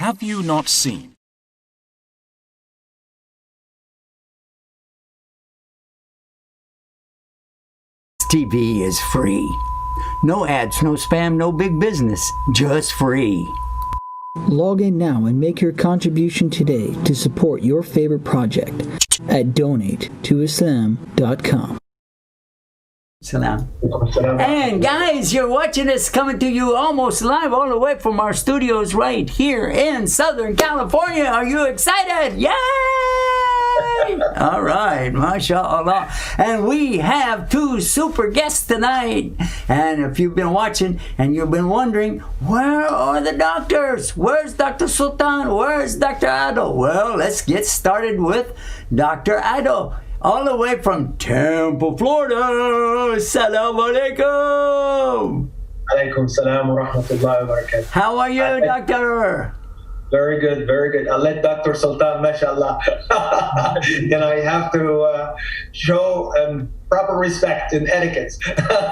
have you not seen? TV is free. No ads, no spam, no big business. Just free. Log in now and make your contribution today to support your favorite project at donatetoislam.com. Salam. And guys, you're watching us coming to you almost live all the way from our studios right here in Southern California. Are you excited? Yay! All right, mashallah. And we have two super guests tonight. And if you've been watching and you've been wondering, where are the doctors? Where's Dr. Sultan? Where's Dr. Ado? Well, let's get started with Dr. Ado, all the way from Tampa, Florida. Assalamu alaikum. Alaikum salam wa rahmatullahi wa barakatuh. How are you, doctor? Very good, very good. I'll let Dr. Sultan, mashallah. And I have to show proper respect and etiquette.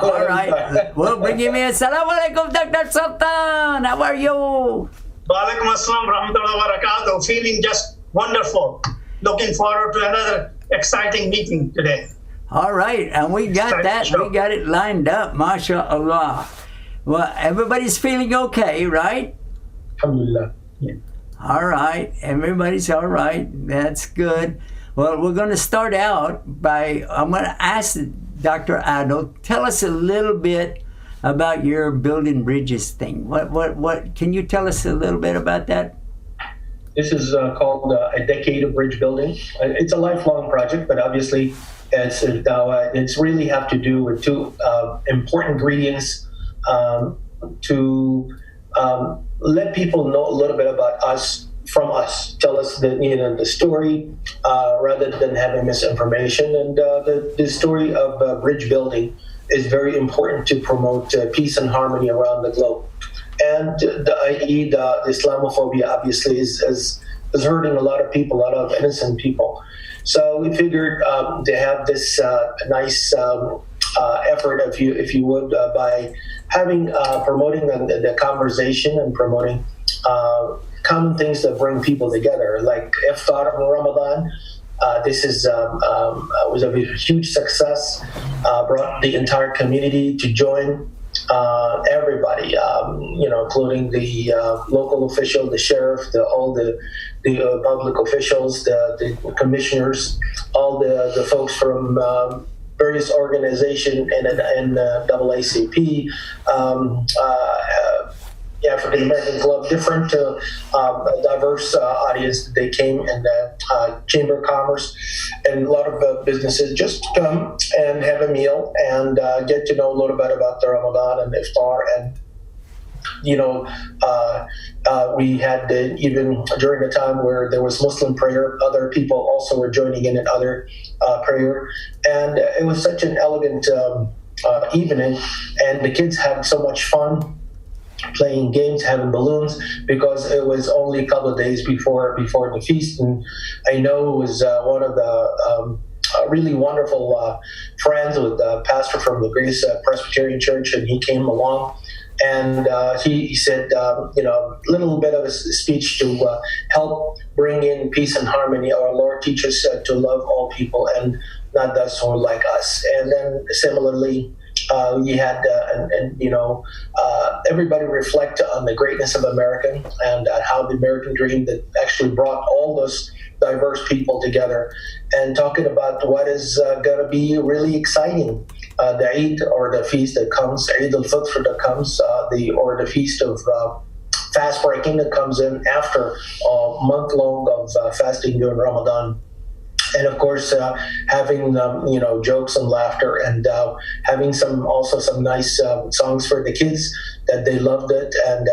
All right. Well, bring me assalamu alaikum, Dr. Sultan. How are you? Wa alaikum assalam wa rahmatullahi wa barakatuh. Feeling just wonderful. Looking forward to another exciting meeting today. All right, and we got that. We got it lined up, mashallah. Well, everybody's feeling okay, right? Alhamdulillah. Yeah. All right, everybody's all right. That's good. Well, we're going to start out by, I'm going to ask Dr. Ado, tell us a little bit about your building bridges thing. What can you tell us a little bit about that? This is called a decade of bridge building. It's a lifelong project, but obviously it's really have to do with two important ingredients to let people know a little bit about us from us. Tell us the story rather than having misinformation. And the story of bridge building is very important to promote peace and harmony around the globe. And the Islamophobia obviously is hurting a lot of people, a lot of innocent people. So we figured to have this nice effort, if you would, by having promoting the conversation and promoting common things that bring people together, like Iftar in Ramadan. This was a huge success. Brought the entire community to join. Everybody, including the local official, the sheriff, all the public officials, the commissioners, all the folks from various organizations and AACP, African American Club, different diverse audience. They came, and Chamber of Commerce and a lot of businesses just come and have a meal and get to know a little bit about the Ramadan and Iftar. And we had even during the time where there was Muslim prayer, other people also were joining in other prayer, and it was such an elegant evening, and the kids had so much fun playing games, having balloons, because it was only a couple of days before the feast. And I know it was one of the really wonderful friends with the pastor from the Grace Presbyterian Church, and he came along. And he said, a little bit of a speech to help bring in peace and harmony. Our Lord teaches us to love all people and not those who are like us. And then similarly, we had, everybody reflect on the greatness of America and how the American dream that actually brought all those diverse people together, and talking about what is going to be really exciting. The Eid, or the feast that comes, Eid al-Fitr that comes, or the feast of fast breaking that comes in after a month long of fasting during Ramadan. And of course, having jokes and laughter, and having some nice songs for the kids that they loved it, and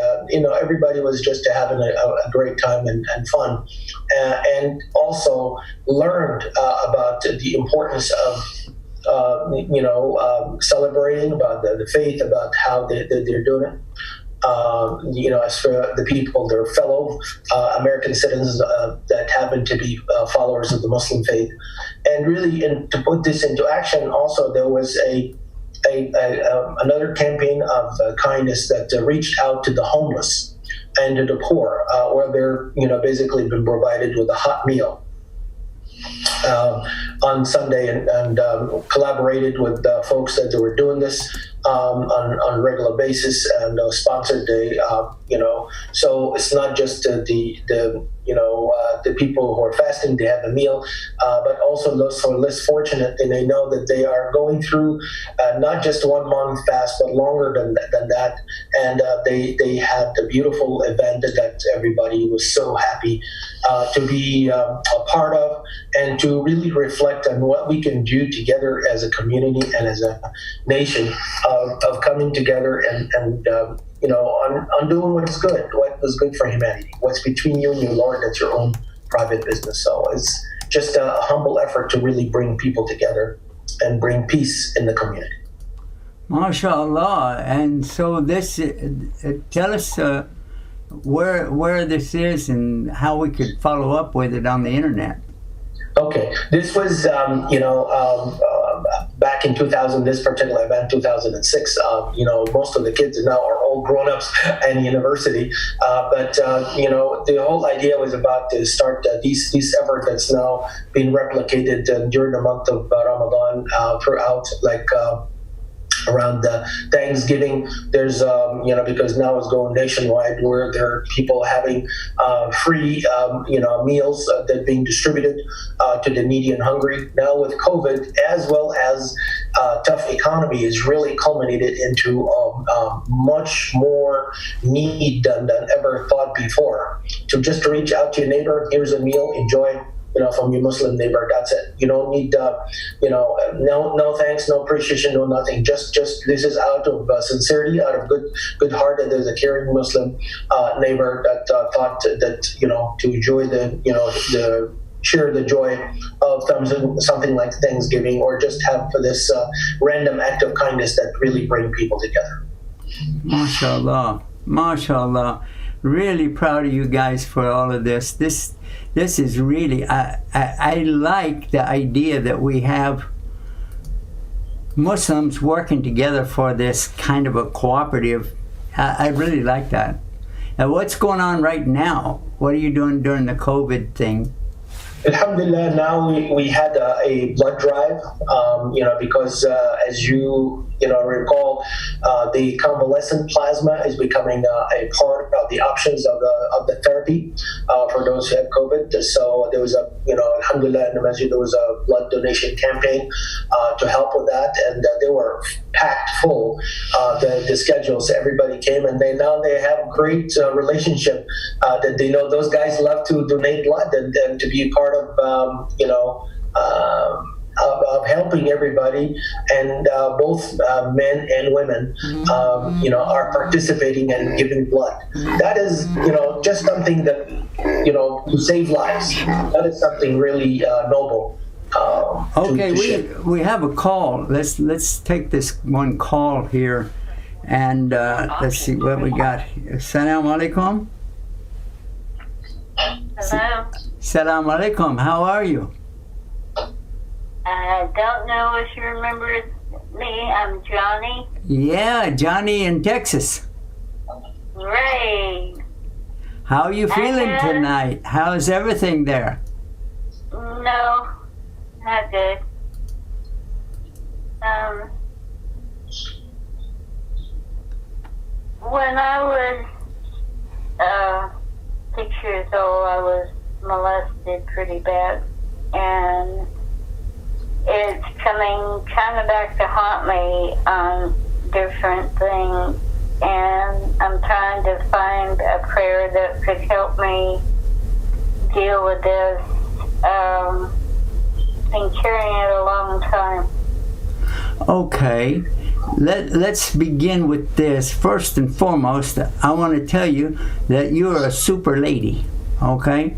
everybody was just having a great time and fun, and also learned about the importance of celebrating about the faith, about how they're doing it. As for the people, their fellow American citizens that happen to be followers of the Muslim faith. And really, to put this into action, also there was another campaign of kindness that reached out to the homeless. and to the poor, where they're basically been provided with a hot meal on Sunday, and collaborated with folks that were doing this on a regular basis, and sponsored so it's not just the people who are fasting to have a meal, but also those who are less fortunate, and they know that they are going through not just 1 month fast, but longer than that. And they had a beautiful event that everybody was so happy to be a part of, and to really reflect on what we can do together as a community and as a nation, of coming together and on doing what's good, what is good for humanity, what's between you and your Lord, that's your own private business. So it's just a humble effort to really bring people together and bring peace in the community. MashaAllah. And so this, tell us where this is and how we could follow up with it on the internet. Okay, this was back in 2000. This particular event, 2006. Most of the kids now are all grown-ups and university. But the whole idea was about to start these effort that's now being replicated during the month of Ramadan throughout, around Thanksgiving. There's because now it's going nationwide, where there are people having free meals that being distributed to the needy and hungry. Now with COVID, as well as tough economy, is really culminated into much more need than ever thought before. To just reach out to your neighbor, here's a meal, enjoy. From your Muslim neighbor, that's it. You don't need, no thanks, no appreciation, no nothing. Just this is out of sincerity, out of good heart, that there's a caring Muslim neighbor that thought that to enjoy the share the joy of something like Thanksgiving, or just have this random act of kindness that really bring people together. MashaAllah, MashaAllah. Really proud of you guys for all of this. This is really, I like the idea that we have Muslims working together for this kind of a cooperative. I really like that. Now, what's going on right now? What are you doing during the COVID thing? Alhamdulillah, now we had a blood drive, because as you recall, the convalescent plasma is becoming a part of the options of the therapy for those who have COVID. So there was alhamdulillah, in the masjid, there was a blood donation campaign to help with that, and they were packed full, the schedules. Everybody came, and they have a great relationship that they know those guys love to donate blood and to be part of of helping everybody, and both men and women are participating and giving blood. That is just something that to save lives. That is something really noble. Okay, we have a call. Let's take this one call here, and let's see what we got. Assalamu alaikum. Hello. Assalamu alaikum. How are you? I don't know if you remember me. I'm Johnny. Yeah, Johnny in Texas. Ray. How are you feeling tonight? How's everything there? No, not good. When I was 6 years old, I was molested pretty bad, and it's coming kind of back to haunt me on different things, and I'm trying to find a prayer that could help me deal with this. Been carrying it a long time. Okay, let's begin with this. First and foremost, I want to tell you that you're a super lady, okay?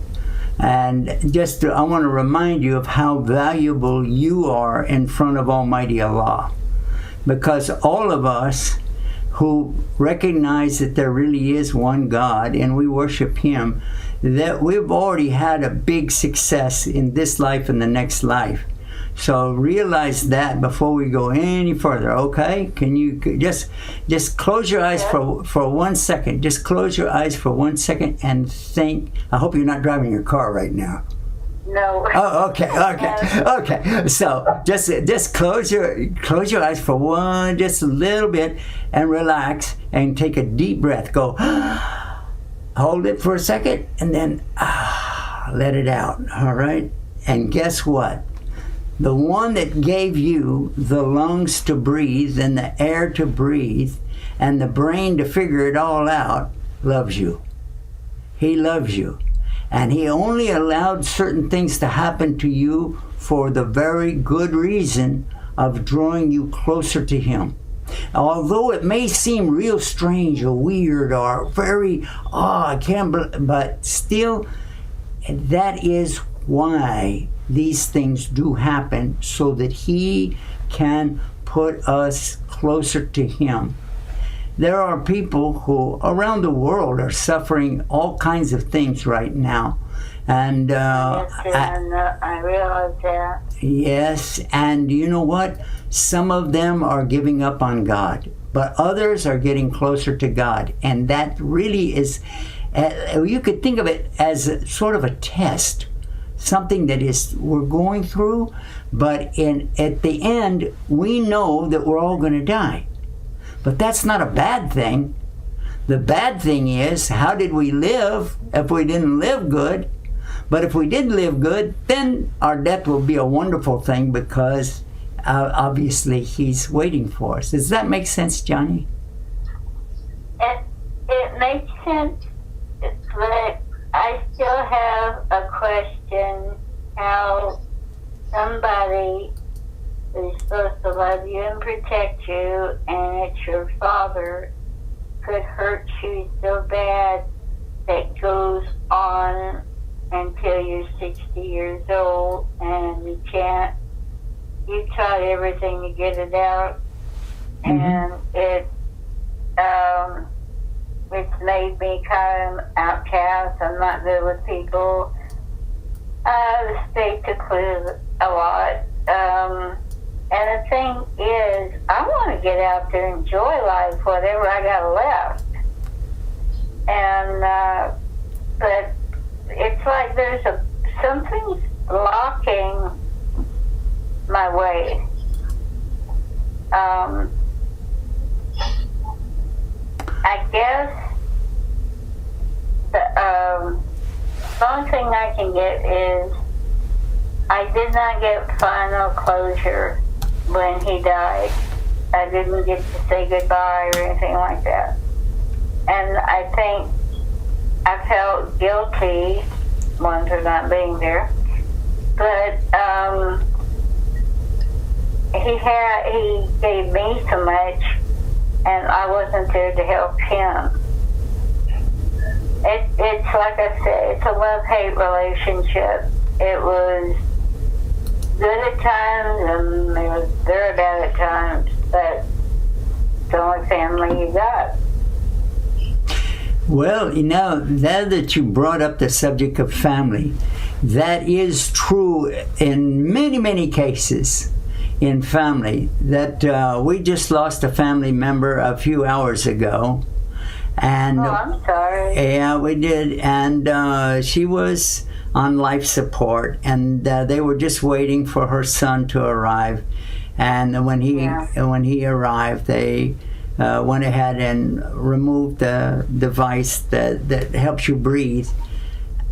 And I want to remind you of how valuable you are in front of Almighty Allah. Because all of us who recognize that there really is one God and we worship Him, that we've already had a big success in this life and the next life. So realize that before we go any further, okay? Can you just close your eyes for 1 second? Just close your eyes for 1 second and think. I hope you're not driving your car right now. No. Oh, okay. So just close your eyes for just a little bit and relax and take a deep breath. Go, hold it for a second and then let it out. All right. And guess what? The one that gave you the lungs to breathe and the air to breathe and the brain to figure it all out loves you. He loves you. And he only allowed certain things to happen to you for the very good reason of drawing you closer to him. Although it may seem real strange or weird or very, I can't believe, but still, that is why these things do happen, so that he can put us closer to him. There are people who around the world are suffering all kinds of things right now. And I realize that. Yes, and you know what? Some of them are giving up on God, but others are getting closer to God. And that really is, you could think of it as sort of a test, something that we're going through, but at the end, we know that we're all going to die. But that's not a bad thing. The bad thing is, how did we live if we didn't live good? But if we did live good, then our death will be a wonderful thing, because obviously he's waiting for us. Does that make sense, Johnny? It makes sense, but I still have a question, how somebody who's supposed to love you and protect you, and it's your father, could hurt you so bad that goes on until you're 60 years old, and you tried everything to get it out, and it's made me kind of outcast. I'm not good with people. I stay secluded a lot. And the thing is, I want to get out there and enjoy life, whatever I got left. And, but it's like there's something's blocking my way. I guess the only thing I can get is I did not get final closure when he died. I didn't get to say goodbye or anything like that. And I think I felt guilty, one, for not being there. But he gave me so much, and I wasn't there to help him. It's like I said, it's a love-hate relationship. It was good at times, and it was very bad at times, but it's the only family you got. Well, you know, now that you brought up the subject of family, that is true in many, many cases in family. That we just lost a family member a few hours ago. And, I'm sorry. Yeah, we did. And she was on life support, and they were just waiting for her son to arrive. And when he arrived, they went ahead and removed the device that helps you breathe,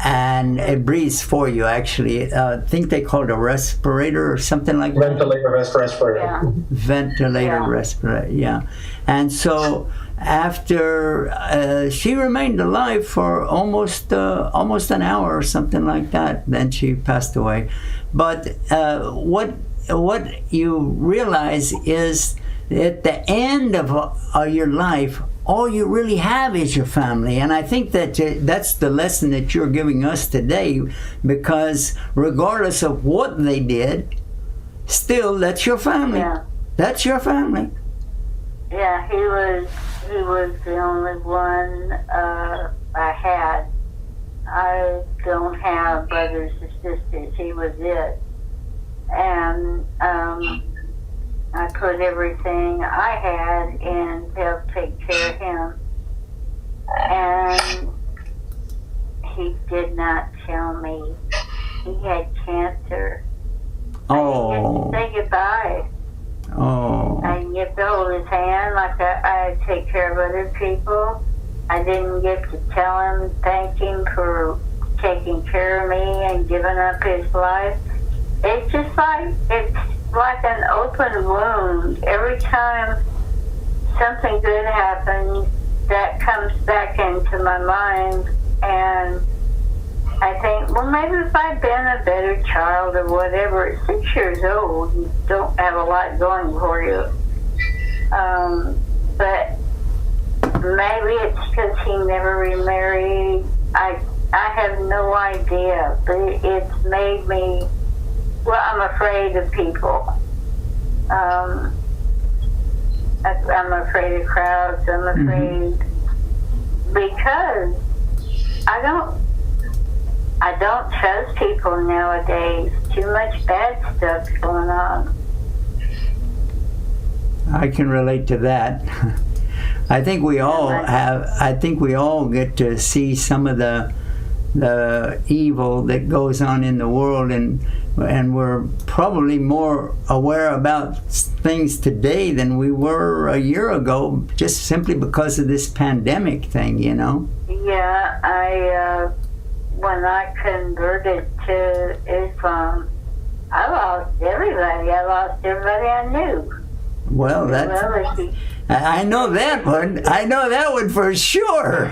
and it breathes for you. Actually, I think they call it a respirator or something like that. Ventilator, respirator. Yeah. Ventilator, respirator. Yeah, and so after she remained alive for almost an hour or something like that, then she passed away. But what you realize is, at the end of your life, all you really have is your family. And I think that that's the lesson that you're giving us today, because regardless of what they did, still, that's your family. Yeah. That's your family. Yeah, he was the only one I had. I don't have brothers or sisters. He was it. and I put everything I had in to help take care of him. And he did not tell me he had cancer. Oh. I didn't get to say goodbye. Oh. I didn't get to hold his hand like I take care of other people. I didn't get to tell him, thank him for taking care of me and giving up his life. It's just like, it's like an open wound. Every time something good happens, that comes back into my mind, and I think, well, maybe if I'd been a better child or whatever. At 6 years old, you don't have a lot going for you. But maybe it's because he never remarried. I have no idea, but it's made me, well, I'm afraid of people. I'm afraid of crowds. I'm afraid because I don't trust people nowadays. Too much bad stuff's going on. I can relate to that. I think we all get to see some of the evil that goes on in the world, and we're probably more aware about things today than we were a year ago, just simply because of this pandemic thing, you know? Yeah, when I converted to Islam, I lost everybody. I lost everybody I knew. Well, I know that one. I know that one for sure.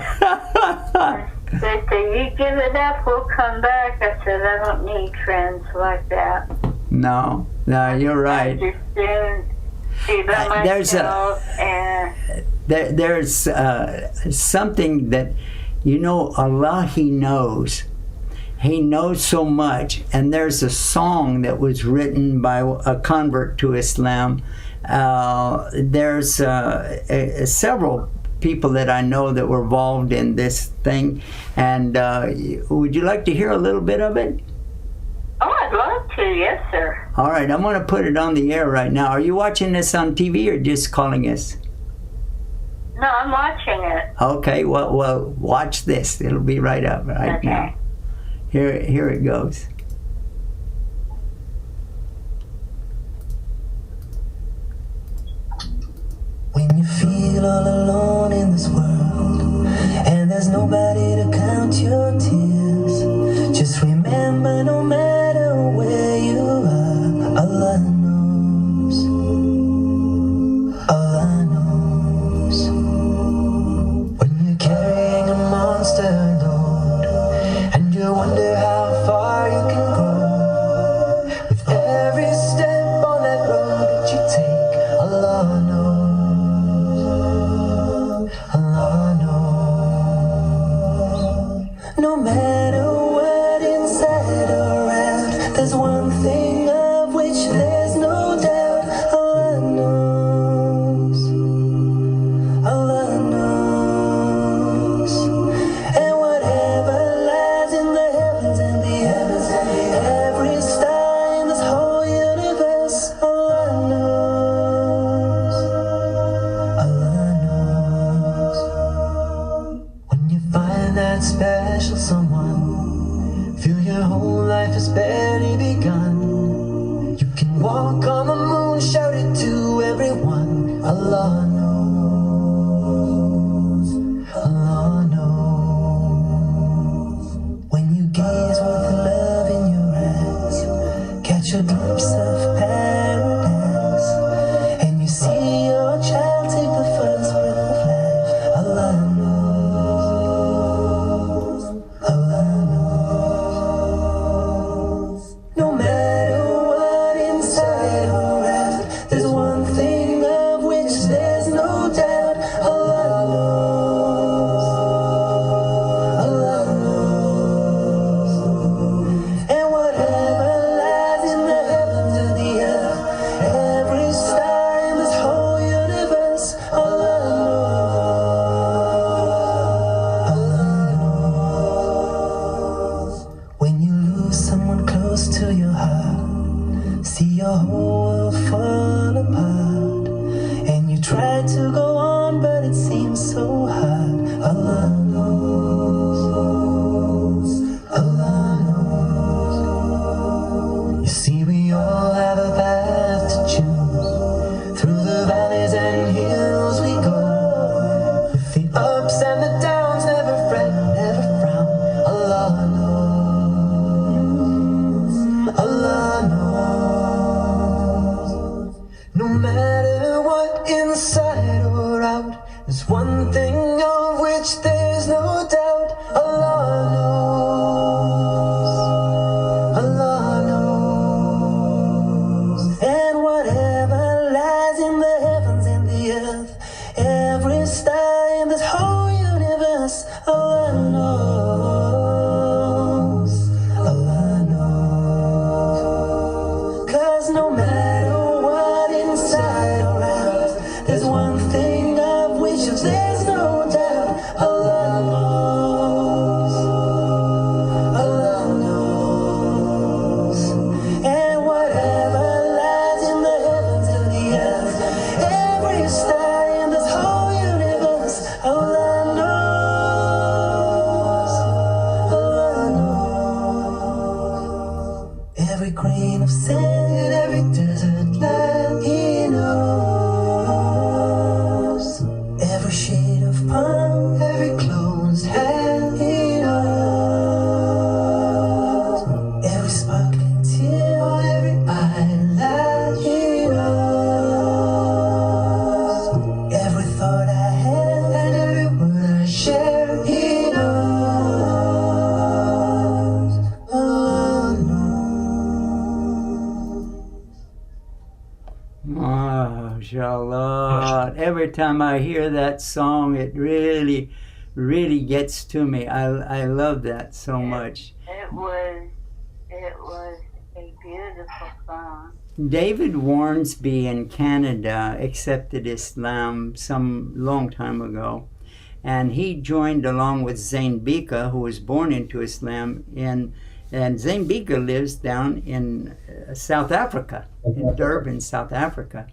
They said, you give it up, we'll come back. I said, I don't need friends like that. No, you're right. I just soon be by myself. There's something that, you know, Allah, He knows. He knows so much. And there's a song that was written by a convert to Islam. There's several people that I know that were involved in this thing. And would you like to hear a little bit of it? Oh, I'd love to. Yes, sir. All right, I'm going to put it on the air right now. Are you watching this on TV or just calling us? No, I'm watching it. Okay, well, watch this. It'll be right up right now. Here it goes. When you feel all alone in this world and there's nobody to count your tears, just remember, no matter where you are, Allah knows. Allah knows. When you're carrying a monster load and you wonder how far you can go, with every step on that road that you take, Allah knows. Allah knows. No matter what inside or out, there's one thing of which there's no doubt. Allah knows. Allah knows. And whatever lies in the heavens and the heavens, every star in this whole universe, Allah knows. Allah knows. When you find that special someone, feel your whole life has barely begun. You can walk on the moon, shout it to everyone. Allah knows. Allah knows. When you gaze with love in your eyes, catch a glimpse of paradise, and you see your child take the first breath of life. Allah knows. Allah knows. No matter what inside or out, there's one thing of which there knows, Allah knows. 'Cause no matter what inside or out, there's one thing of which there's no doubt. Allah knows, Allah knows. And whatever lies in the heavens and the earth, every star in this whole universe, Allah knows, Allah knows. Every grain of sand, every desert land, He knows. Every shade of palm, every closed hand, He knows. Every sparkling tear, every eyelid, He knows. Every thought I have and every word I share, He knows. Allah knows. MashaAllah. Every time I hear that song, it really, really gets to me. I love that so much. It was a beautiful song. David Warnsby in Canada accepted Islam some long time ago, and he joined along with Zain Bika, who was born into Islam, and Zain Bika lives down in South Africa, in Durban, South Africa.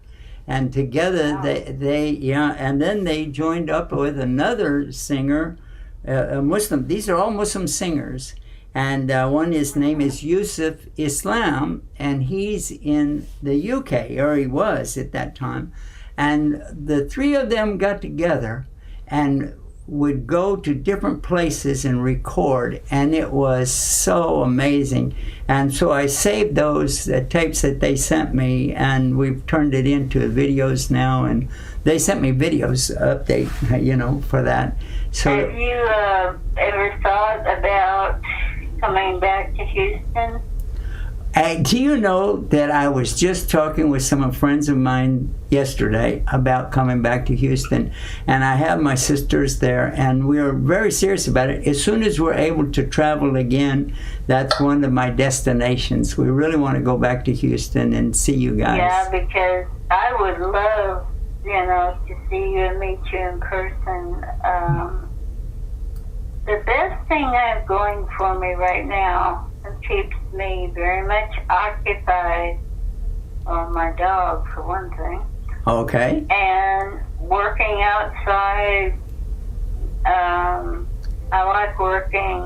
And together and then they joined up with another singer, a Muslim. These are all Muslim singers. And his name is Yusuf Islam, and he's in the UK, or he was at that time. And the three of them got together and would go to different places and record, and it was so amazing. And so I saved those tapes that they sent me, and we've turned it into videos now, and they sent me videos update, for that. So have you ever thought about coming back to Houston? Do you know that I was just talking with some friends of mine yesterday about coming back to Houston, and I have my sisters there, and we are very serious about it. As soon as we're able to travel again, that's one of my destinations. We really want to go back to Houston and see you guys. Yeah, because I would love, to see you and meet you in person. The best thing I have going for me right now, and keeps me very much occupied, my dog for one thing. Okay. And working outside. I like working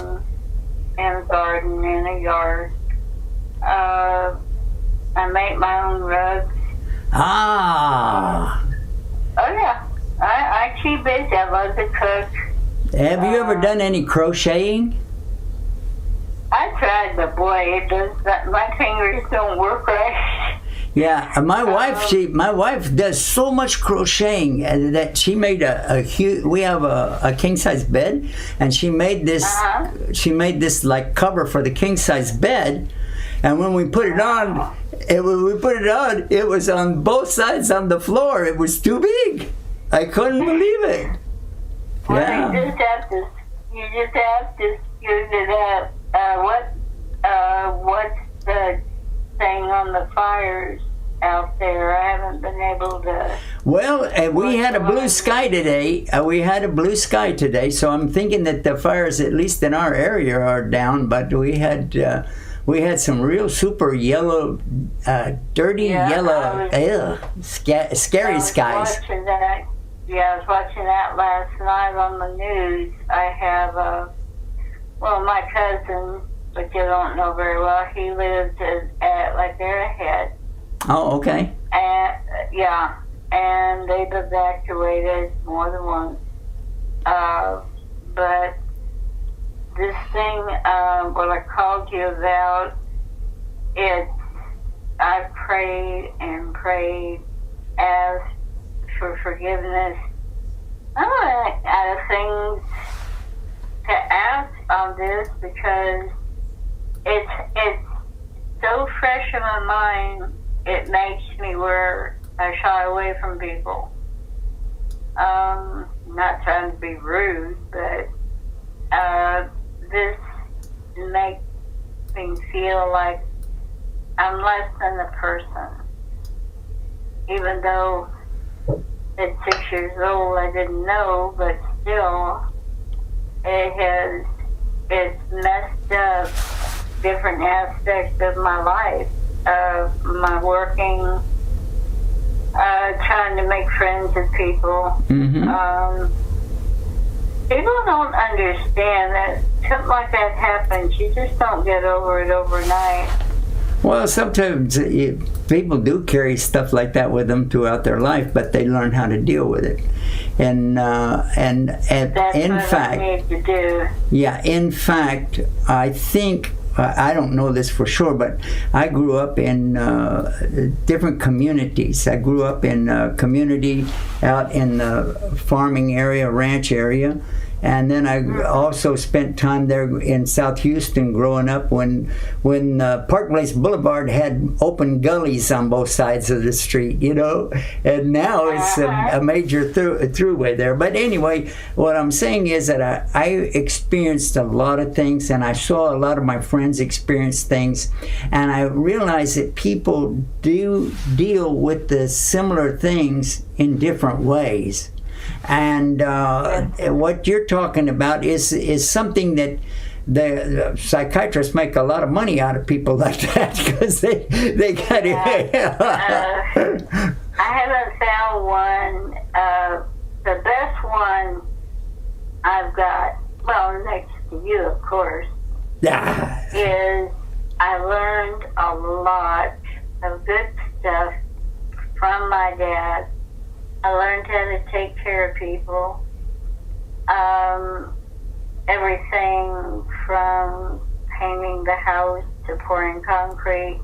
in a garden, in a yard. I make my own rugs. Ah. Oh yeah, I keep busy. I love to cook. Have you ever done any crocheting? I tried, but boy, my fingers don't work right. Yeah, my wife does so much crocheting that she made a huge. We have a king size bed, and she made this. She made this like cover for the king size bed, and when we put it on, it was on both sides on the floor. It was too big. I couldn't believe it. Well, Yeah. you just have to use it up. What's the thing on the fires out there? I haven't been able to. Well, we had a blue sky today. So I'm thinking that the fires, at least in our area, are down. But we had some real super yellow, dirty yellow, scary skies. I was watching that last night on the news. I have my cousin, but you don't know very well. He lives at like Arrowhead. Oh, okay. And they've evacuated more than once. But this thing, what I called you about, I prayed and prayed, asked for forgiveness. I'm running out of things to ask on this because it's so fresh in my mind. It makes me where I shy away from people. Not trying to be rude, but this makes me feel like I'm less than a person. Even though at 6 years old I didn't know, but still, it's messed up different aspects of my life, of my working, trying to make friends with people. Mm-hmm. People don't understand that something like that happens. You just don't get over it overnight. Well, sometimes people do carry stuff like that with them throughout their life, but they learn how to deal with it. And That's in what fact, I need to do. yeah, in fact, I think, I don't know this for sure, but I grew up in different communities. I grew up in a community out in the farming area, ranch area. And then I also spent time there in South Houston growing up when Park Place Boulevard had open gullies on both sides of the street, you know. And now it's a major throughway there. But anyway, what I'm saying is that I experienced a lot of things, and I saw a lot of my friends experience things, and I realized that people do deal with the similar things in different ways. And what you're talking about is something that the psychiatrists make a lot of money out of people like that, because they got it. I haven't found one. The best one I've got, well, next to you, of course, is I learned a lot of good stuff from my dad. I learned how to take care of people. Everything from painting the house to pouring concrete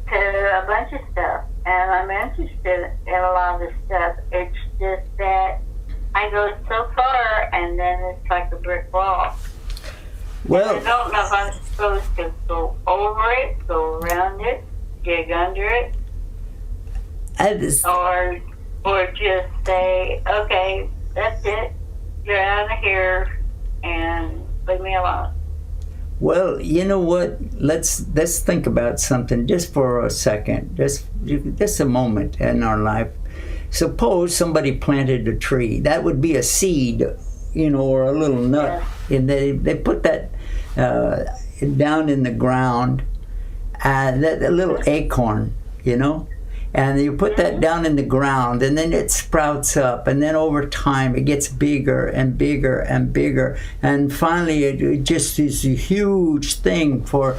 to a bunch of stuff. And I'm interested in a lot of stuff. It's just that I go so far and then it's like a brick wall. Well, I don't know if I'm supposed to go over it, go around it, dig under it, or just say, okay, that's it, you're out of here, and leave me alone. well, you know what? Let's think about something just for a second, just a moment in our life. Suppose somebody planted a tree. That would be a seed, you know, or a little nut, and they put that down in the ground, that little acorn, you know. And you put that down in the ground, and then it sprouts up, and then over time it gets bigger and bigger and bigger, and finally it just is a huge thing for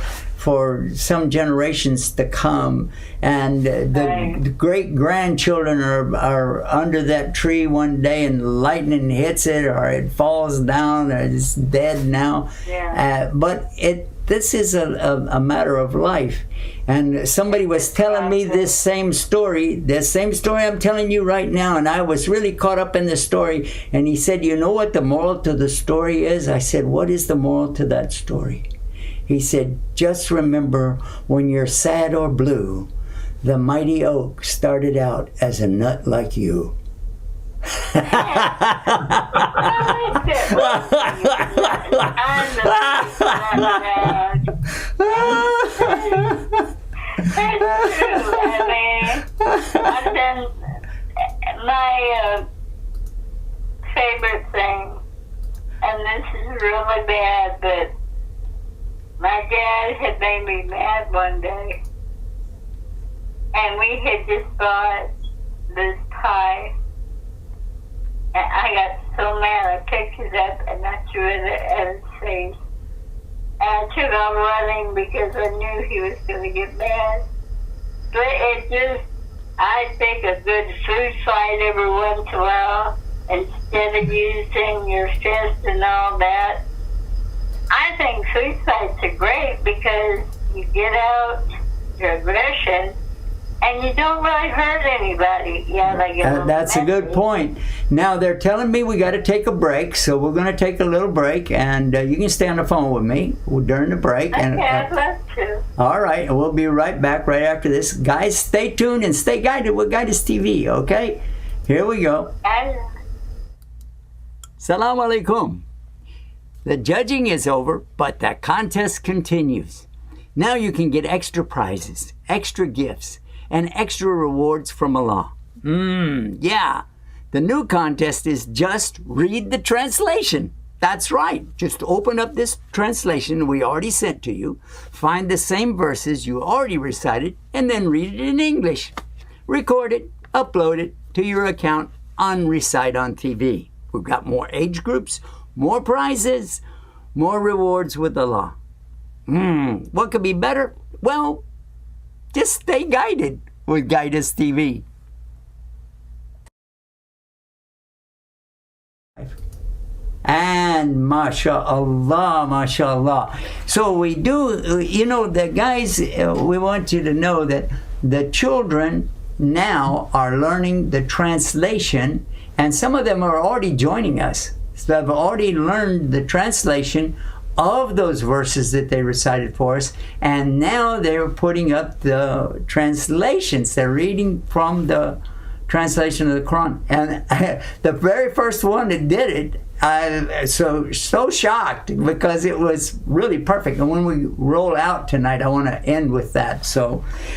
some generations to come. And the great grandchildren are under that tree one day, and lightning hits it, or it falls down, or it's dead now. Yeah. But this is a matter of life. And somebody was telling me this same story I'm telling you right now, and I was really caught up in the story. And he said, you know what the moral to the story is? I said, what is the moral to that story? He said, just remember, when you're sad or blue, the mighty oak started out as a nut like you. That's true. I mean, I've done my favorite thing, and this is really bad, but my dad had made me mad one day, and we had just bought this pie, and I got so mad I picked it up and I threw it at his face. And I took off running because I knew he was going to get mad. But it just, I think a good food fight every once in a while, instead of using your fist and all that. I think food fights are great because you get out your aggression and you don't really hurt anybody. Yeah, they get that's a good point. Now they're telling me we got to take a break, so we're going to take a little break, and you can stay on the phone with me during the break. Okay, And I'd love to. all right, we'll be right back right after this. Guys, stay tuned and stay guided with Guidance TV, okay? Here we go. Salam alaikum. The judging is over, but the contest continues. Now you can get extra prizes, extra gifts, and extra rewards from Allah. Yeah. The new contest is just read the translation. That's right. Just open up this translation we already sent to you, find the same verses you already recited, and then read it in English. Record it, upload it to your account on Recite on TV. We've got more age groups, more prizes, more rewards with Allah. What could be better? Well, just stay guided with Guidus TV. And mashallah, mashallah. So we do, the guys, we want you to know that the children now are learning the translation, and some of them are already joining us. So they've already learned the translation of those verses that they recited for us, and now they're putting up the translations. They're reading from the translation of the Quran. And the very first one that did it, I so shocked because it was really perfect. And when we roll out tonight, I want to end with that.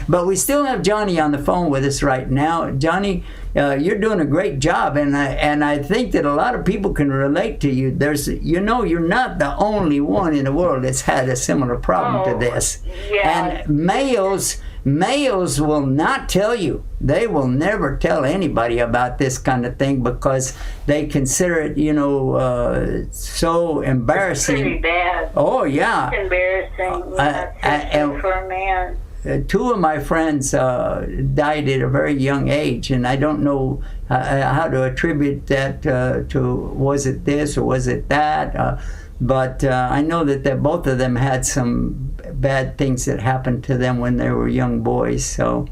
But we still have Johnny on the phone with us right now. Johnny, you're doing a great job, and I think that a lot of people can relate to you. You're not the only one in the world that's had a similar problem to this. Yeah. And males will not tell you. They will never tell anybody about this kind of thing because they consider it, so embarrassing. Pretty bad. Oh, yeah. It's embarrassing. Especially for a man. Two of my friends died at a very young age, and I don't know how to attribute that to, was it this or was it that? But I know that both of them had some bad things that happened to them when they were young boys. So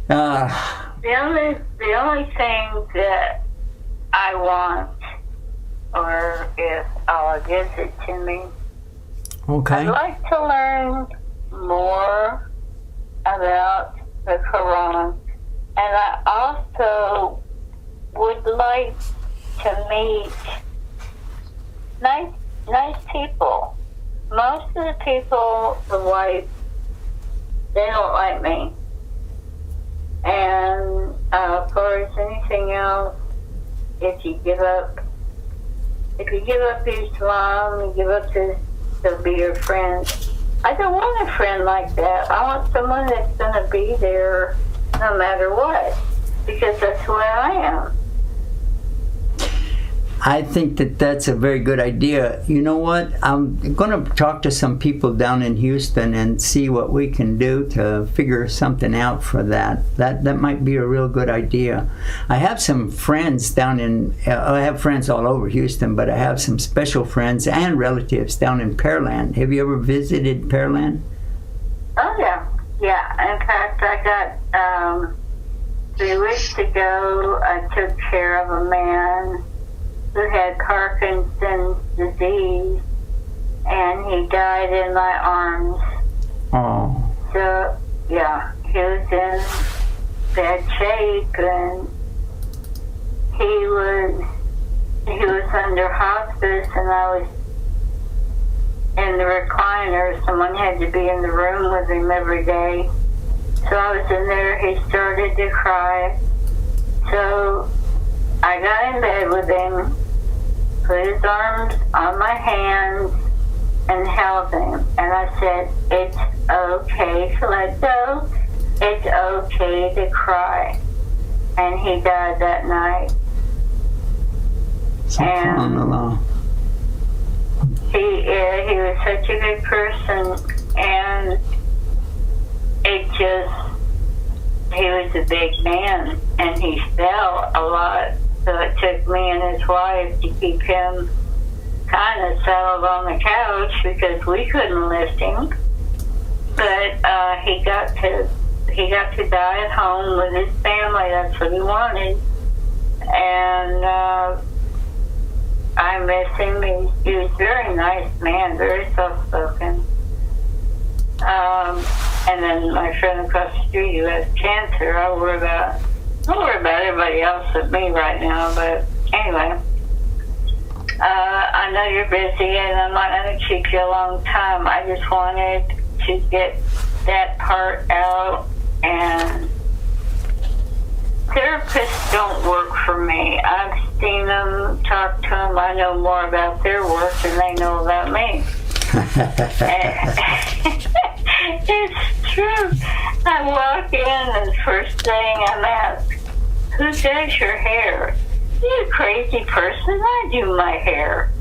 the only thing that I want, or if Allah gives it to me, okay. I'd like to learn more about the Quran, and I also would like to meet nice people. Most of the people, the whites, they don't like me. And as far as anything else, if you give up Islam, you give up to be your friend. I don't want a friend like that. I want someone that's going to be there no matter what, because that's the way I am. I think that that's a very good idea. You know what? I'm going to talk to some people down in Houston and see what we can do to figure something out for that. That might be a real good idea. I have some friends I have friends all over Houston, but I have some special friends and relatives down in Pearland. Have you ever visited Pearland? Oh, yeah. Yeah. In fact, I got 3 weeks ago, I took care of a man who had Parkinson's disease, and he died in my arms. Oh. So, yeah, he was in bad shape, and he was under hospice, and I was in the recliner. Someone had to be in the room with him every day. So I was in there. He started to cry. So I got in bed with him, put his arms on my hands, and held him. And I said, it's okay to let go. It's okay to cry. And he died that night. SubhanAllah. He was such a good person, and he was a big man, and he fell a lot. So it took me and his wife to keep him kind of settled on the couch because we couldn't lift him. But he got to die at home with his family. That's what he wanted. And I miss him. He was a very nice man, very soft-spoken. And then my friend across the street who has cancer, I worry about everybody else but me right now. But anyway, I know you're busy, and I'm not going to keep you a long time. I just wanted to get that part out. And therapists don't work for me. I've seen them, talked to them. I know more about their work than they know about me. It's true. I walk in, and the first thing I'm asked, who does your hair? You crazy person, I do my hair.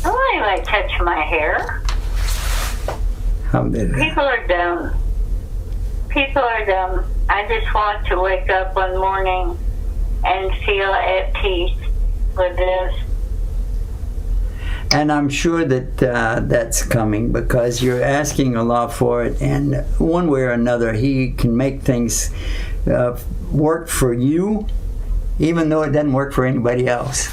Nobody like touch my hair. People are dumb. People are dumb. I just want to wake up one morning and feel at peace with this. And I'm sure that that's coming because you're asking Allah for it, and one way or another, He can make things work for you, even though it doesn't work for anybody else.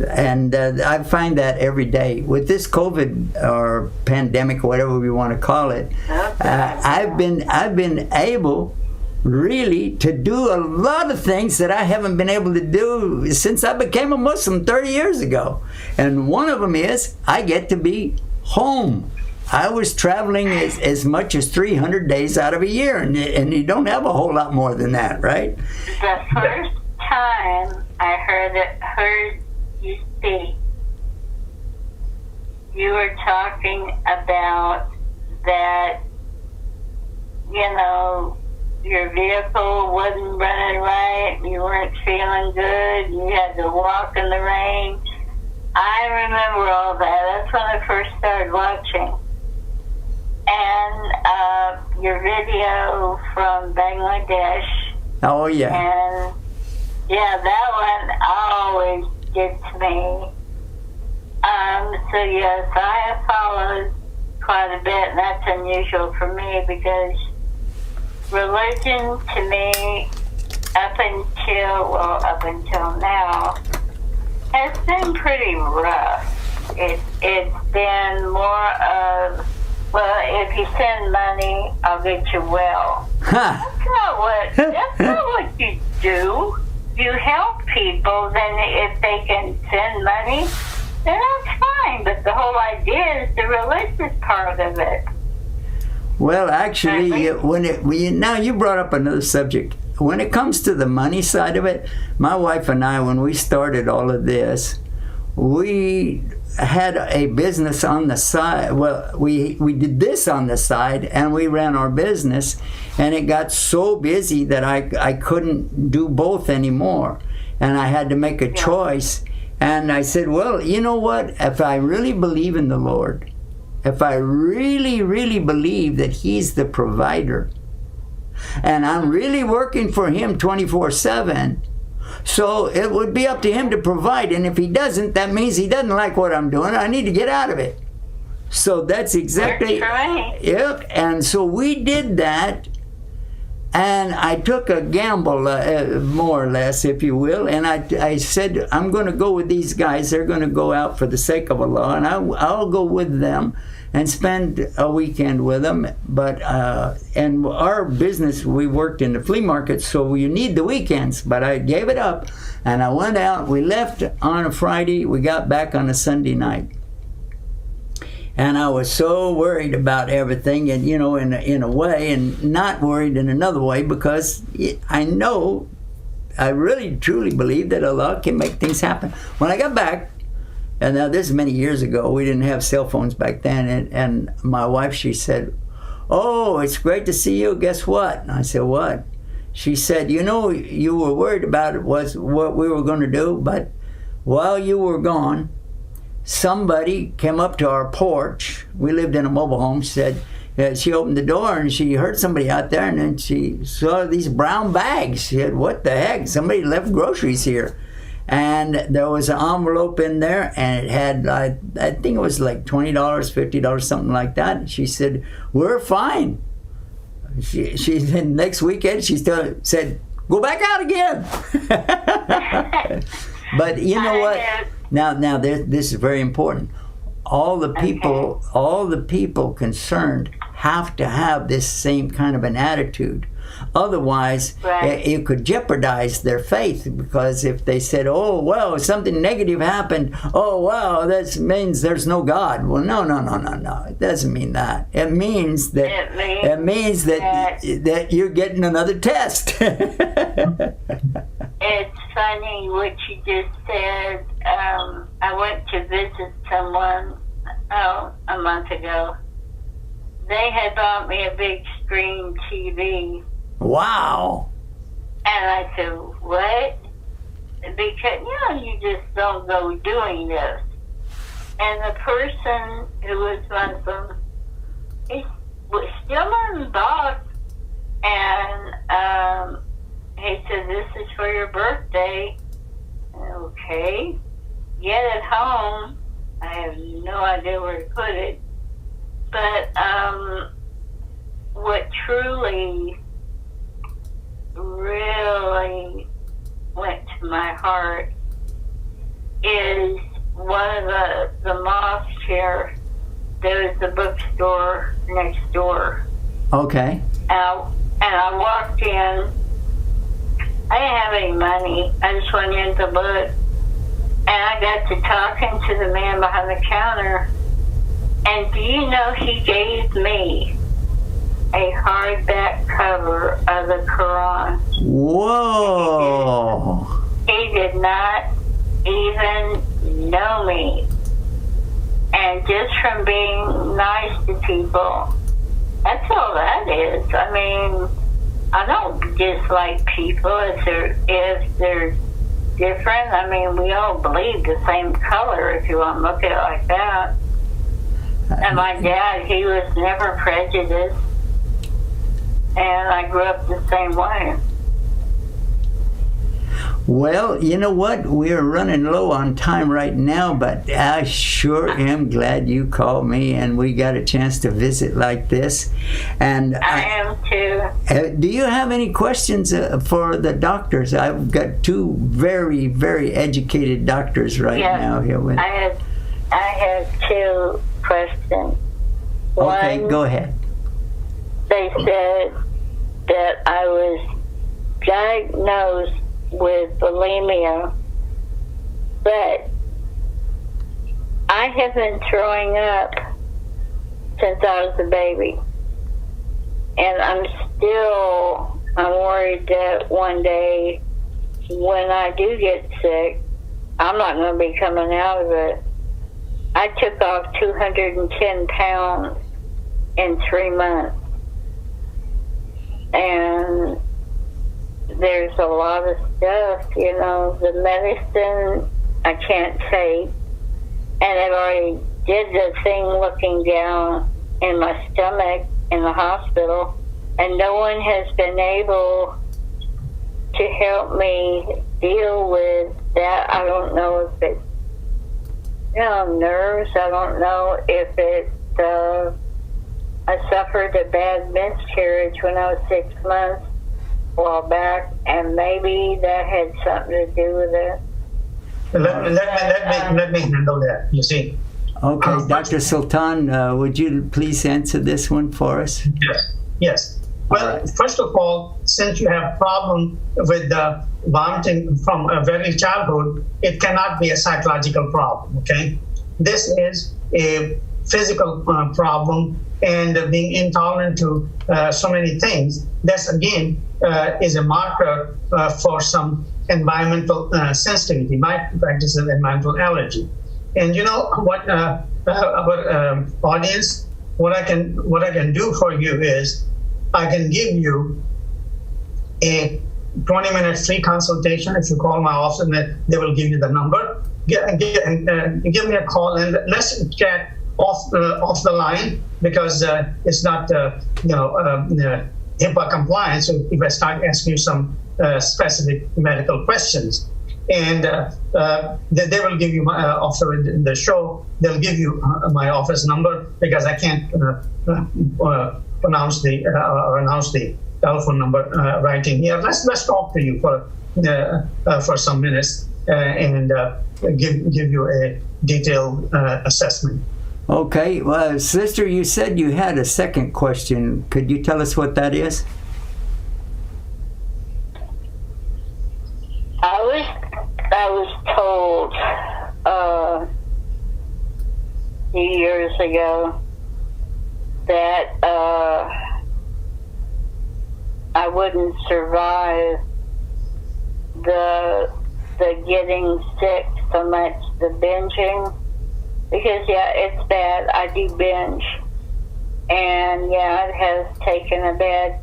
And I find that every day with this COVID or pandemic or whatever we want to call it. I've been able really to do a lot of things that I haven't been able to do since I became a Muslim 30 years ago. And one of them is I get to be home. I was traveling as much as 300 days out of a year, and you don't have a whole lot more than that, right? The first time I heard you speak, you were talking about that, your vehicle wasn't running right, you weren't feeling good, you had to walk in the rain. I remember all that. That's when I first started watching. And your video from Bangladesh. Oh, yeah. And, yeah, that one always gets me. So, yes, I have followed quite a bit, and that's unusual for me because religion to me, up until now, has been pretty rough. It's been more of, well, if you send money, I'll get you well. That's not what you do. You help people, then if they can send money, then that's fine. But the whole idea is the religious part of it. Well, actually, now you brought up another subject. When it comes to the money side of it, my wife and I, when we started all of this, we had a business on the side. Well, we did this on the side, and we ran our business, and it got so busy that I couldn't do both anymore, and I had to make a choice. And I said, well, you know what? If I really believe in the Lord, if I really, really believe that He's the provider, and I'm really working for Him 24/7, so it would be up to Him to provide. And if He doesn't, that means He doesn't like what I'm doing. I need to get out of it. So that's exactly right. Yep. And so we did that, and I took a gamble, more or less, if you will. And I said, I'm going to go with these guys. They're going to go out for the sake of Allah, and I'll go with them and spend a weekend with them. But and our business, we worked in the flea market, so you need the weekends. But I gave it up, and I went out. We left on a Friday. We got back on a Sunday night. And I was so worried about everything, and in a way, and not worried in another way, because I really truly believe that Allah can make things happen. When I got back, and now this is many years ago, we didn't have cell phones back then, and my wife, she said, "Oh, it's great to see you. Guess what?" And I said, "What?" She said, you were worried about was what we were going to do, but while you were gone, somebody came up to our porch. We lived in a mobile home. She said, she opened the door and she heard somebody out there, and then she saw these brown bags. She said, "What the heck? Somebody left groceries here." And there was an envelope in there, and it had, I think it was like $20, $50, something like that. And she said, "We're fine." She said next weekend, she still said, "Go back out again." But you know what? Now this is very important. All the people concerned have to have this same kind of an attitude. Otherwise, Right. it could jeopardize their faith, because if they said, oh, well, something negative happened, oh, well, that means there's no God. Well, no. It doesn't mean that. It means that It means that you're getting another test. It's funny what you just said. I went to visit someone a month ago. They had bought me a big screen TV. Wow. And I said, what? Because, you just don't go doing this. And the person who was Muslim, he was still on the box. And he said, this is for your birthday. Okay. Yet at home, I have no idea where to put it. But what truly, really went to my heart is one of the mosques here. There's a bookstore next door. Okay. And I walked in. I didn't have any money. I just went in to look. And I got to talking to the man behind the counter. And do you know he gave me a hardback cover of the Quran? Whoa. He did not even know me. And just from being nice to people, that's all that is. I mean, I don't dislike people if they're different. I mean, we all believe the same color, if you want to look at it like that. And my dad, he was never prejudiced. And I grew up the same way. Well, you know what? We're running low on time right now, but I sure am glad you called me and we got a chance to visit like this. And I am too. Do you have any questions for the doctors? I've got two very, very educated doctors right now here with. I have two questions. Okay, One, go ahead. they said that I was diagnosed with bulimia, but I have been throwing up since I was a baby. And I'm worried that one day when I do get sick, I'm not going to be coming out of it. I took off 210 pounds in 3 months. And there's a lot of stuff, the medicine I can't take. And I've already did the thing looking down in my stomach in the hospital, and no one has been able to help me deal with that. I don't know if it's nerves. I don't know if it's I suffered a bad miscarriage when I was 6 months a while back, and maybe that had something to do with it. Let me handle that, you see. Okay, Dr. Sultan, would you please answer this one for us? Yes. Well, right. First of all, since you have problem with vomiting from a very childhood, it cannot be a psychological problem, okay? This is a physical problem, and being intolerant to so many things, that's again is a marker for some environmental sensitivity. My practice is environmental allergy. And you know what, our audience, what I can do for you is I can give you a 20-minute free consultation. If you call my office, and they will give you the number. Give me a call and let's chat off the line, because it's not HIPAA compliant. So if I start asking you some specific medical questions, and they will give you after the show, they'll give you my office number, because I can't pronounce the or announce the telephone number right in here. Let's talk to you for some minutes and give you a detailed assessment. Okay, well, sister, you said you had a second question. Could you tell us what that is? I was told a few years ago that I wouldn't survive the getting sick so much, the binging, because it's bad. I do binge, and it has taken a bad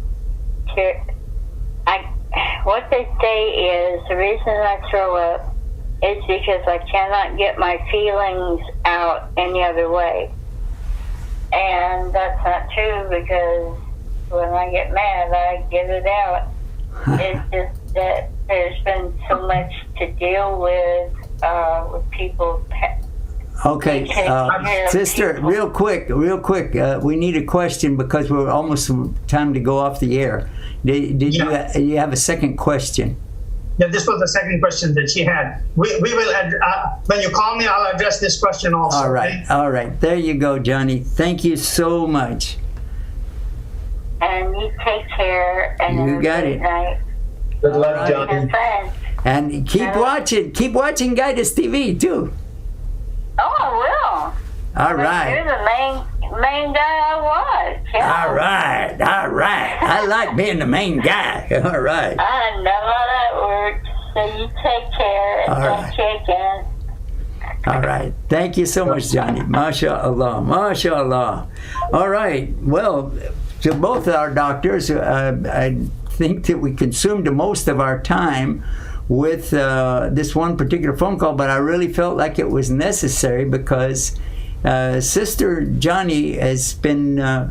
what they say is the reason I throw up is because I cannot get my feelings out any other way. And that's not true, because when I get mad, I get it out. It's just that there's been so much to deal with people. Okay, sister, real quick. We need a question because we're almost time to go off the air. Did you have a second question? Yeah, this was the second question that she had. We will, when you call me, I'll address this question also. All right, okay? all right. There you go, Johnny. Thank you so much. And you take care. And you got it. Night. Good luck, Johnny. And keep watching Guidance TV too. Oh, I will. All right. You're the main guy I watch. Yeah. All right. I like being the main guy. All right. I know how that works. So you take care and All check in. All right. Thank you so much, Johnny. MashaAllah. MashaAllah. All right. Well, to both our doctors, I think that we consumed most of our time with this one particular phone call, but I really felt like it was necessary because Sister Johnny has been a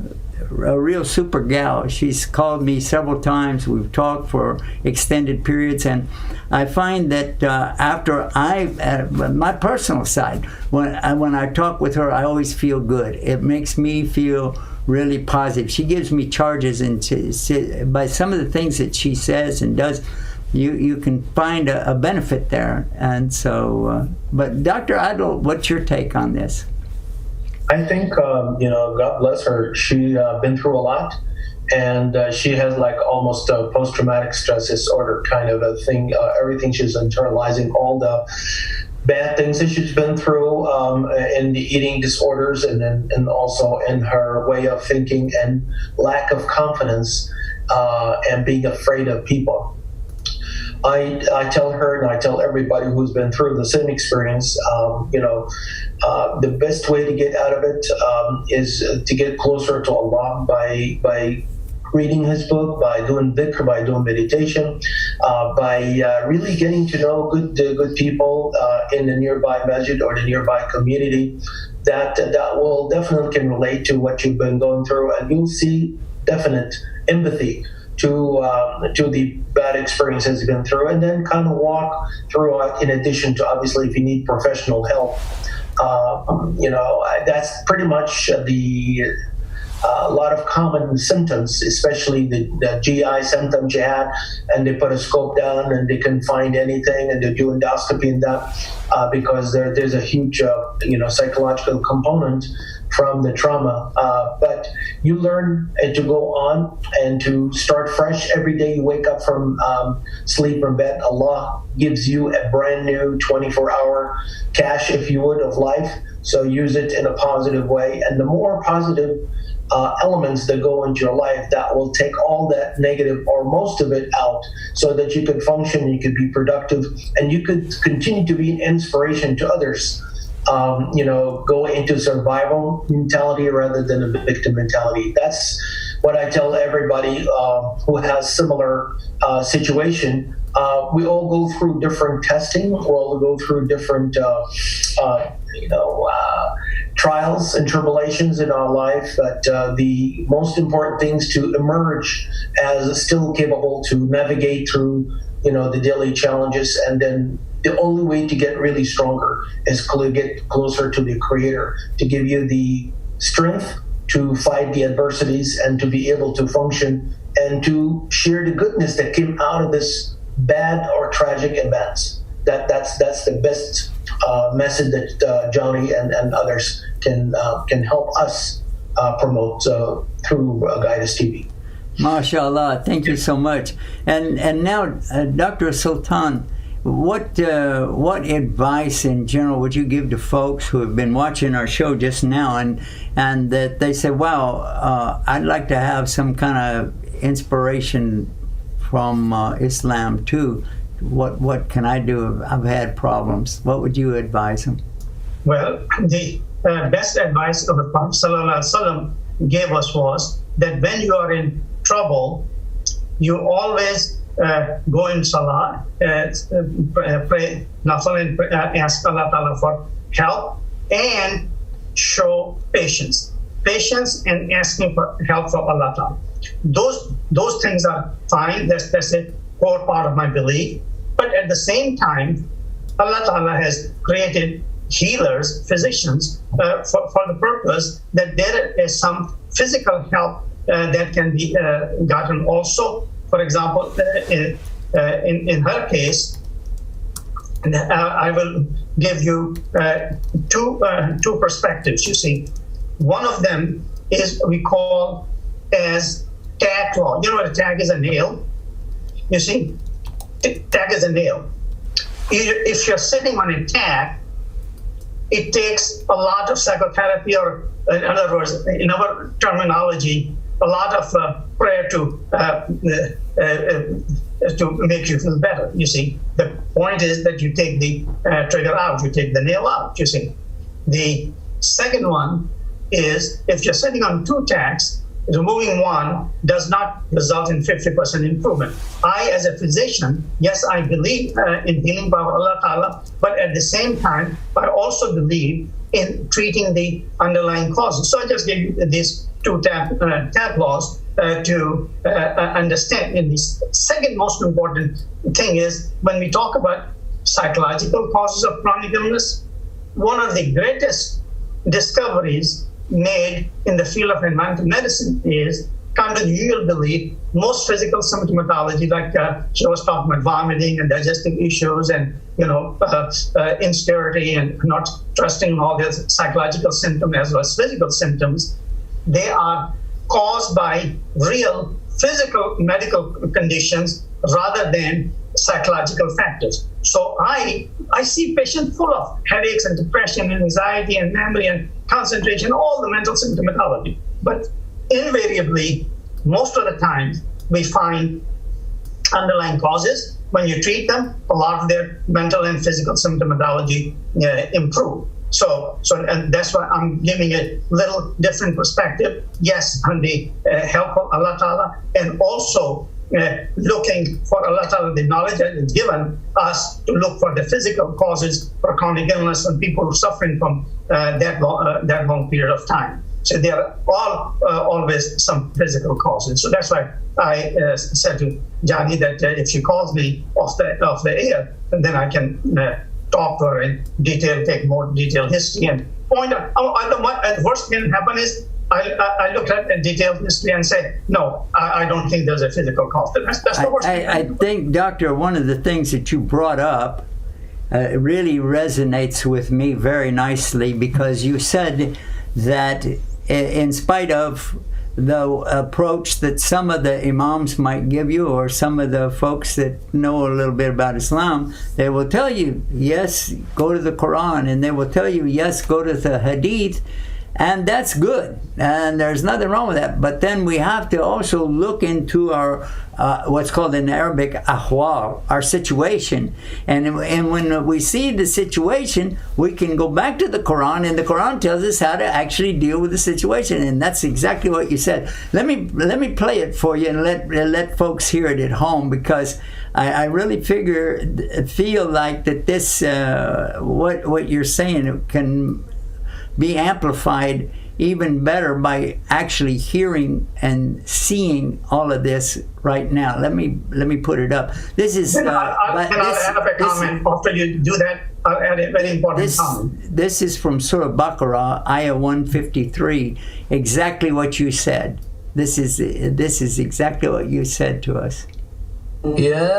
real super gal. She's called me several times. We've talked for extended periods, and I find that after my personal side, when I talk with her, I always feel good. It makes me feel really positive. She gives me charges, and by some of the things that she says and does, you can find a benefit there. And so, but Dr. Adil, what's your take on this? I think, God bless her. She been through a lot, and she has like almost a post-traumatic stress disorder kind of a thing. Everything she's internalizing, all the bad things that she's been through in the eating disorders, and also in her way of thinking and lack of confidence and being afraid of people. I tell her, and I tell everybody who's been through the same experience, the best way to get out of it is to get closer to Allah by reading His book, by doing dhikr, by doing meditation, by really getting to know good people in the nearby masjid or the nearby community that will definitely can relate to what you've been going through, and you'll see definite empathy to the bad experiences you've been through, and then kind of walk through it. In addition to, obviously, if you need professional help, that's pretty much a lot of common symptoms, especially the GI symptoms you had, and they put a scope down and they can find anything, and they do endoscopy in that because there's a huge psychological component from the trauma. But you learn to go on and to start fresh every day you wake up from sleep or bed. Allah gives you a brand new 24-hour cash, if you would, of life. So use it in a positive way. And the more positive elements that go into your life, that will take all that negative or most of it out, so that you could function, you could be productive, and you could continue to be an inspiration to others. Go into survival mentality rather than a victim mentality. That's what I tell everybody who has similar situation. We all go through different testing. We all go through different, trials and tribulations in our life. But the most important things to emerge as still capable to navigate through, the daily challenges, and then the only way to get really stronger is to get closer to the Creator, to give you the strength to fight the adversities and to be able to function and to share the goodness that came out of this bad or tragic events. that's the best message that Johnny and others can help us promote through Guidus TV. MashaAllah, thank you so much. And now, Dr. Sultan, what advice in general would you give to folks who have been watching our show just now and that they say, wow, I'd like to have some kind of inspiration from Islam too. What can I do? I've had problems. What would you advise them? Well, the best advice of the Prophet ﷺ gave us was that when you are in trouble, you always go in salah, pray, and ask Allah Ta'ala for help, and show patience and asking for help from Allah Ta'ala. Those things are fine. That's a core part of my belief. But at the same time, Allah Ta'ala has created healers, physicians, for the purpose that there is some physical help that can be gotten also. For example, in her case, I will give you two perspectives, you see. One of them is we call as tag law. You know what a tag is? A nail. You see, tag is a nail. If you're sitting on a tag, it takes a lot of psychotherapy, or in other words, in our terminology, a lot of prayer to make you feel better. You see, the point is that you take the trigger out, you take the nail out. You see, the second one is if you're sitting on two tags, removing one does not result in 50% improvement. I, as a physician, yes, I believe in healing power of Allah Ta'ala, but at the same time, I also believe in treating the underlying causes. So I just gave you these two tag laws to understand. And the second most important thing is when we talk about psychological causes of chronic illness, one of the greatest discoveries made in the field of environmental medicine is counter the usual belief. Most physical symptomatology, like she was talking about vomiting and digestive issues and insecurity and not trusting all these psychological symptoms as well as physical symptoms, they are caused by real physical medical conditions rather than psychological factors. So I see patients full of headaches and depression and anxiety and memory and concentration, all the mental symptomatology. But invariably, most of the time, we find underlying causes. When you treat them, a lot of their mental and physical symptomatology improve. So, and that's why I'm giving a little different perspective. Yes, on the help of Allah Ta'ala, and also looking for Allah Ta'ala, the knowledge that is given us to look for the physical causes for chronic illness and people who are suffering from that long period of time. So there are always some physical causes. So that's why I said to Johnny that if she calls me off the air, then I can talk to her in detail, take more detailed history, and point out. The worst thing can happen is I look at a detailed history and say, no, I don't think there's a physical cause. That's the worst thing. I think, Doctor, one of the things that you brought up really resonates with me very nicely, because you said that in spite of the approach that some of the imams might give you, or some of the folks that know a little bit about Islam, they will tell you, yes, go to the Quran, and they will tell you, yes, go to the Hadith, and that's good, and there's nothing wrong with that. But then we have to also look into our what's called in Arabic ahwal, our situation, and when we see the situation, we can go back to the Quran, and the Quran tells us how to actually deal with the situation, and that's exactly what you said. Let me play it for you and let folks hear it at home, because I really feel like that this what you're saying can be amplified even better by actually hearing and seeing all of this right now. Let me put it up. This is. Can I have a comment after you do that? I'll add a very important comment. This is from Surah Baqarah, Ayah 153. Exactly what you said. This is exactly what you said to us. يا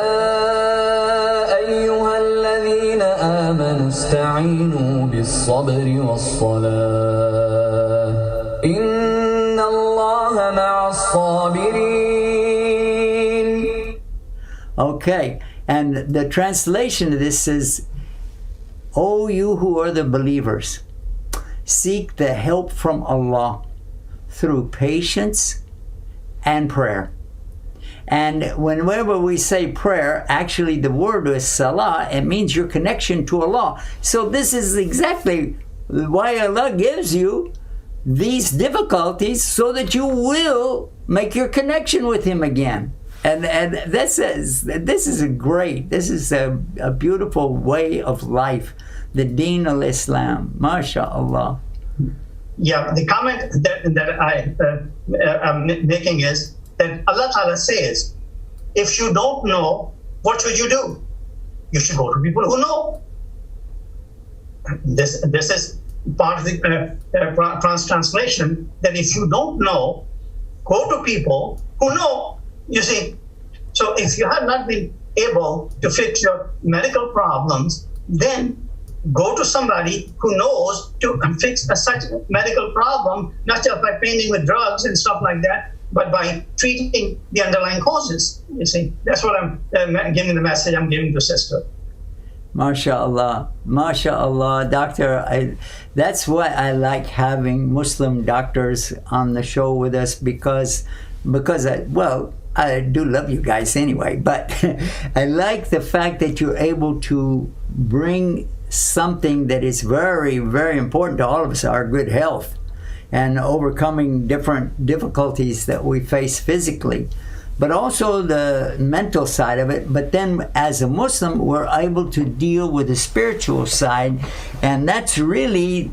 أيها الذين آمنوا استعينوا بالصبر والصلاة إن الله مع الصابرين. Okay, and the translation of this says, O you who are the believers, seek the help from Allah through patience and prayer. And whenever we say prayer, actually the word is salah, it means your connection to Allah. So this is exactly why Allah gives you these difficulties, so that you will make your connection with Him again. And this is a beautiful way of life, the Deen al-Islam, MashaAllah. Yeah, the comment that I'm making is that Allah Ta'ala says, if you don't know, what should you do? You should go to people who know. This is part of the translation, that if you don't know, go to people who know. You see, so if you have not been able to fix your medical problems, then go to somebody who knows to fix such medical problem, not just by painting with drugs and stuff like that, but by treating the underlying causes. You see, that's what I'm giving the message I'm giving to sister. MashaAllah, MashaAllah, doctor. That's why I like having Muslim doctors on the show with us, because I do love you guys anyway, but I like the fact that you're able to bring something that is very, very important to all of us, our good health, and overcoming different difficulties that we face physically, but also the mental side of it. But then as a Muslim, we're able to deal with the spiritual side, and that's really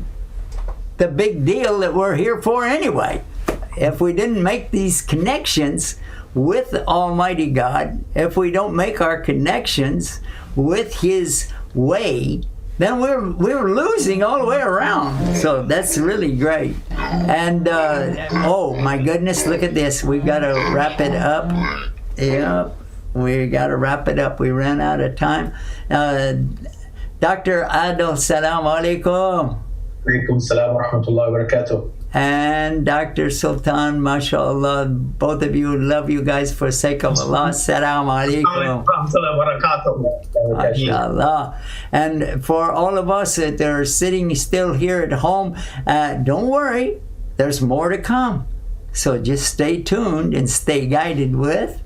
the big deal that we're here for anyway. If we didn't make these connections with Almighty God, if we don't make our connections with His way, then we're losing all the way around. So that's really great. And oh my goodness, look at this. We've got to wrap it up. Yep, we got to wrap it up. We ran out of time. Dr. Adil, salam alaikum. Alaikum salam wa rahmatullahi wa barakatuh. And Dr. Sultan, mashallah, both of you, love you guys for sake of Allah. Salam alaikum. Mashallah. And for all of us that are sitting still here at home, don't worry, there's more to come. So just stay tuned and stay guided with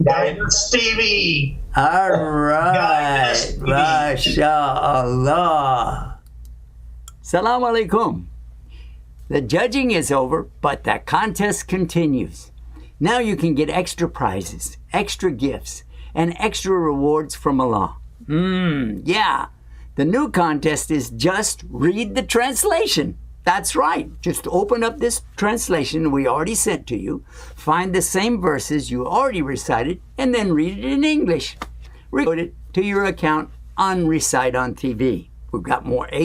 Guidance TV. All right. Mashallah. Salam alaikum. The judging is over, but the contest continues. Now you can get extra prizes, extra gifts, and extra rewards from Allah. Yeah. The new contest is just read the translation. That's right. Just open up this translation we already sent to you, find the same verses you already recited, and then read it in English. Record it to your account on Recite on TV. We've got more